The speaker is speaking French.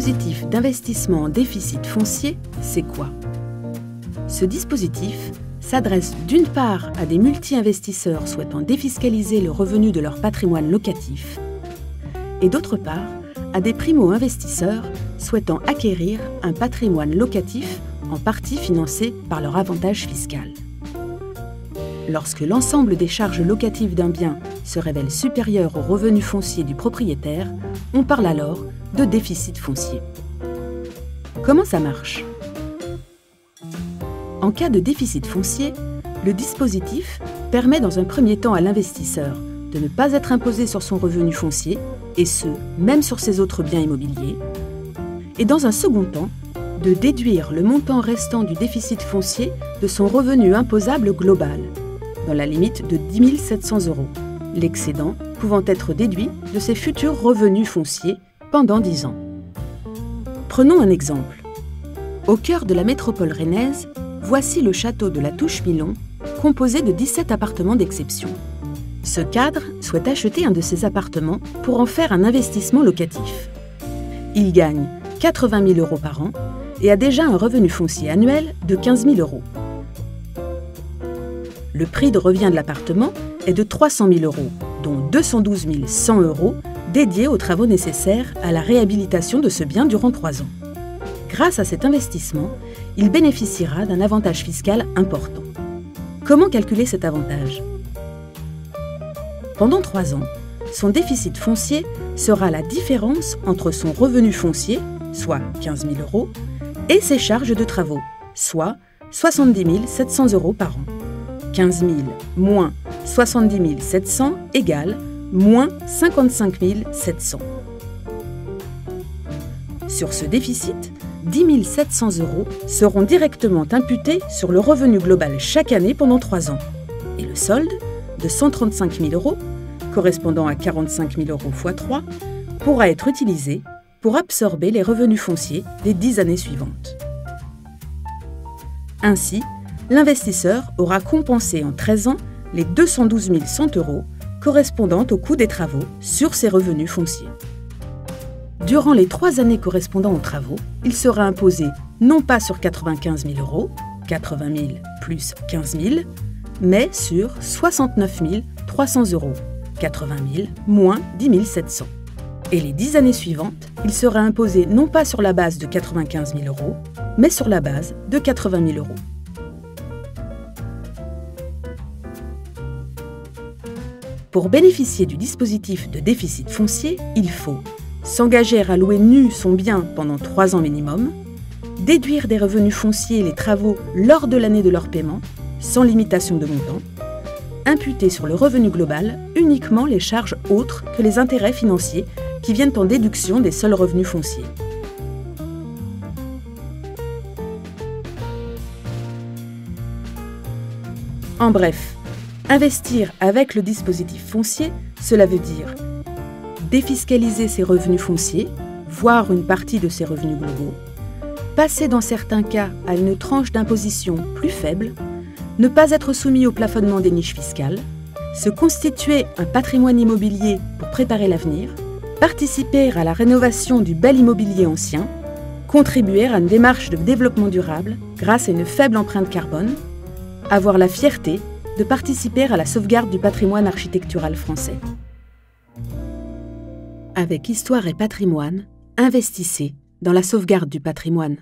dispositif d'investissement en déficit foncier, c'est quoi? Ce dispositif s'adresse d'une part à des multi-investisseurs souhaitant défiscaliser le revenu de leur patrimoine locatif et d'autre part à des primo-investisseurs souhaitant acquérir un patrimoine locatif en partie financé par leur avantage fiscal. Lorsque l'ensemble des charges locatives d'un bien se révèle supérieur au revenu foncier du propriétaire, on parle alors de déficit foncier. Comment ça marche? En cas de déficit foncier, le dispositif permet dans un premier temps à l'investisseur de ne pas être imposé sur son revenu foncier, et ce, même sur ses autres biens immobiliers, et dans un second temps, de déduire le montant restant du déficit foncier de son revenu imposable global, dans la limite de 10 700 €, l'excédent pouvant être déduit de ses futurs revenus fonciers pendant 10 ans. Prenons un exemple. Au cœur de la métropole rennaise, voici le château de la Touche-Milon, composé de 17 appartements d'exception. Ce cadre souhaite acheter un de ces appartements pour en faire un investissement locatif. Il gagne 80 000 € par an et a déjà un revenu foncier annuel de 15 000 €. Le prix de revient de l'appartement est de 300 000 €, dont 212 100 € dédiés aux travaux nécessaires à la réhabilitation de ce bien durant 3 ans. Grâce à cet investissement, il bénéficiera d'un avantage fiscal important. Comment calculer cet avantage? Pendant 3 ans, son déficit foncier sera la différence entre son revenu foncier, soit 15 000 €, et ses charges de travaux, soit 70 700 € par an. 15 000 moins 70 700 égale moins 55 700. Sur ce déficit, 10 700 € seront directement imputés sur le revenu global chaque année pendant 3 ans. Et le solde, de 135 000 €, correspondant à 45 000 € x 3, pourra être utilisé pour absorber les revenus fonciers des 10 années suivantes. Ainsi, l'investisseur aura compensé en 13 ans les 212 100 € correspondant au coût des travaux sur ses revenus fonciers. Durant les 3 années correspondant aux travaux, il sera imposé non pas sur 95 000 €, 80 000 plus 15 000, mais sur 69 300 €, 80 000 moins 10 700. Et les 10 années suivantes, il sera imposé non pas sur la base de 95 000 €, mais sur la base de 80 000 €. Pour bénéficier du dispositif de déficit foncier, il faut s'engager à louer nu son bien pendant 3 ans minimum, déduire des revenus fonciers les travaux lors de l'année de leur paiement, sans limitation de montant, imputer sur le revenu global uniquement les charges autres que les intérêts financiers qui viennent en déduction des seuls revenus fonciers. En bref, investir avec le dispositif foncier, cela veut dire défiscaliser ses revenus fonciers, voire une partie de ses revenus globaux, passer dans certains cas à une tranche d'imposition plus faible, ne pas être soumis au plafonnement des niches fiscales, se constituer un patrimoine immobilier pour préparer l'avenir, participer à la rénovation du bel immobilier ancien, contribuer à une démarche de développement durable grâce à une faible empreinte carbone, avoir la fierté de participer à la sauvegarde du patrimoine architectural français. Avec Histoire et Patrimoine, investissez dans la sauvegarde du patrimoine.